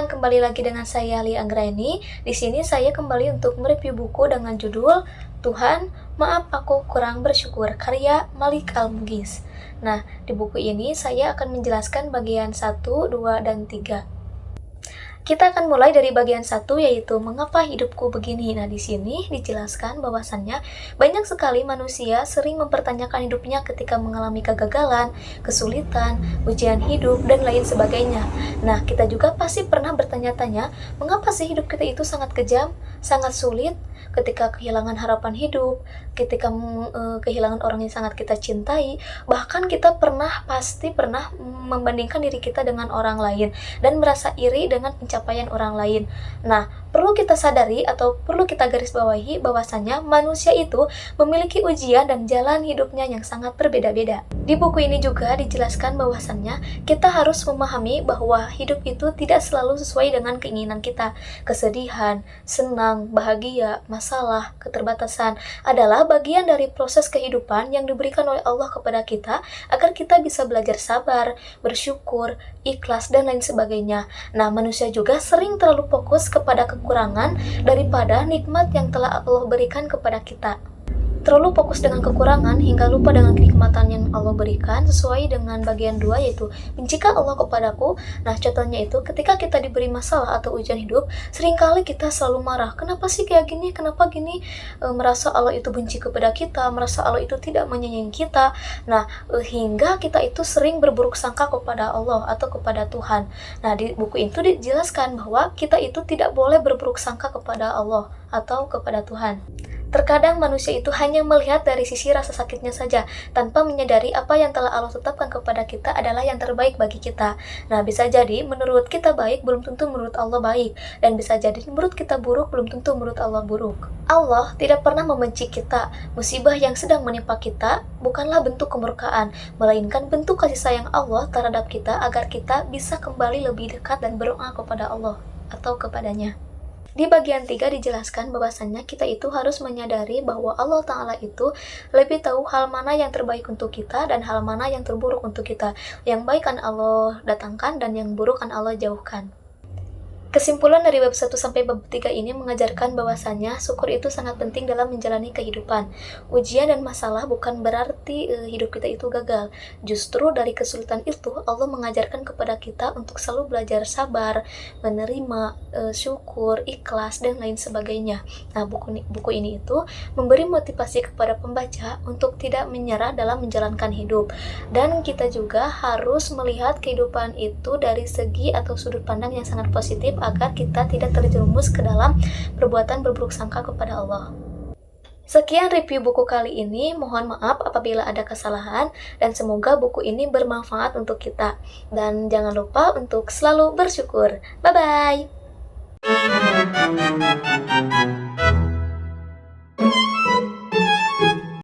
teman-teman, kembali lagi dengan saya Lia Anggraini. Di sini saya kembali untuk mereview buku dengan judul Tuhan, Maaf Aku Kurang Bersyukur, karya Malik Al-Mughis. Nah, di buku ini saya akan menjelaskan bagian 1, 2, dan 3. Kita akan mulai dari bagian 1, yaitu mengapa hidupku begini. Nah, di sini dijelaskan bahwasannya banyak sekali manusia sering mempertanyakan hidupnya ketika mengalami kegagalan, kesulitan, ujian hidup, dan lain sebagainya. Nah, kita juga pasti pernah bertanya-tanya, mengapa sih hidup kita itu sangat kejam, sangat sulit, ketika kehilangan harapan hidup, ketika kehilangan orang yang sangat kita cintai, bahkan kita pasti pernah membandingkan diri kita dengan orang lain, dan merasa iri dengan pencapaian orang lain. Nah, perlu kita sadari atau perlu kita garis bawahi bahwasanya manusia itu memiliki ujian dan jalan hidupnya yang sangat berbeda-beda. Di buku ini juga dijelaskan bahwasannya kita harus memahami bahwa hidup itu tidak selalu sesuai dengan keinginan kita. Kesedihan, senang, bahagia, masalah, keterbatasan adalah bagian dari proses kehidupan yang diberikan oleh Allah kepada kita agar kita bisa belajar sabar, bersyukur, ikhlas, dan lain sebagainya. Nah, manusia juga sering terlalu fokus kepada kekurangan daripada nikmat yang telah Allah berikan kepada kita. Terlalu fokus dengan kekurangan hingga lupa dengan kenikmatan yang Allah berikan, sesuai dengan bagian 2, yaitu bencikah Allah kepadaku. Nah, contohnya itu ketika kita diberi masalah atau ujian hidup, seringkali kita selalu marah, kenapa sih kayak gini, kenapa gini, merasa Allah itu benci kepada kita, merasa Allah itu tidak menyayangi kita. Nah, hingga kita itu sering berburuk sangka kepada Allah atau kepada Tuhan. Nah, di buku itu dijelaskan bahwa kita itu tidak boleh berburuk sangka kepada Allah atau kepada Tuhan. Terkadang manusia itu hanya melihat dari sisi rasa sakitnya saja, tanpa menyadari apa yang telah Allah tetapkan kepada kita adalah yang terbaik bagi kita. Nah, bisa jadi menurut kita baik, belum tentu menurut Allah baik. Dan bisa jadi menurut kita buruk, belum tentu menurut Allah buruk. Allah tidak pernah membenci kita. Musibah yang sedang menimpa kita bukanlah bentuk kemurkaan, melainkan bentuk kasih sayang Allah terhadap kita agar kita bisa kembali lebih dekat dan berdoa kepada Allah atau kepadanya. Di bagian 3 dijelaskan bahwasannya kita itu harus menyadari bahwa Allah Ta'ala itu lebih tahu hal mana yang terbaik untuk kita dan hal mana yang terburuk untuk kita. Yang baik kan Allah datangkan dan yang buruk kan Allah jauhkan. Kesimpulan dari bab 1 sampai bab 3 ini mengajarkan bahwasannya syukur itu sangat penting dalam menjalani kehidupan. Ujian dan masalah bukan berarti hidup kita itu gagal. Justru dari kesulitan itu Allah mengajarkan kepada kita untuk selalu belajar sabar, menerima, syukur, ikhlas, dan lain sebagainya. Nah, buku ini itu memberi motivasi kepada pembaca untuk tidak menyerah dalam menjalankan hidup. Dan kita juga harus melihat kehidupan itu dari segi atau sudut pandang yang sangat positif agar kita tidak terjerumus ke dalam perbuatan berburuk sangka kepada Allah. Sekian review buku kali ini, mohon maaf apabila ada kesalahan, dan semoga buku ini bermanfaat untuk kita. Dan jangan lupa untuk selalu bersyukur. Bye-bye!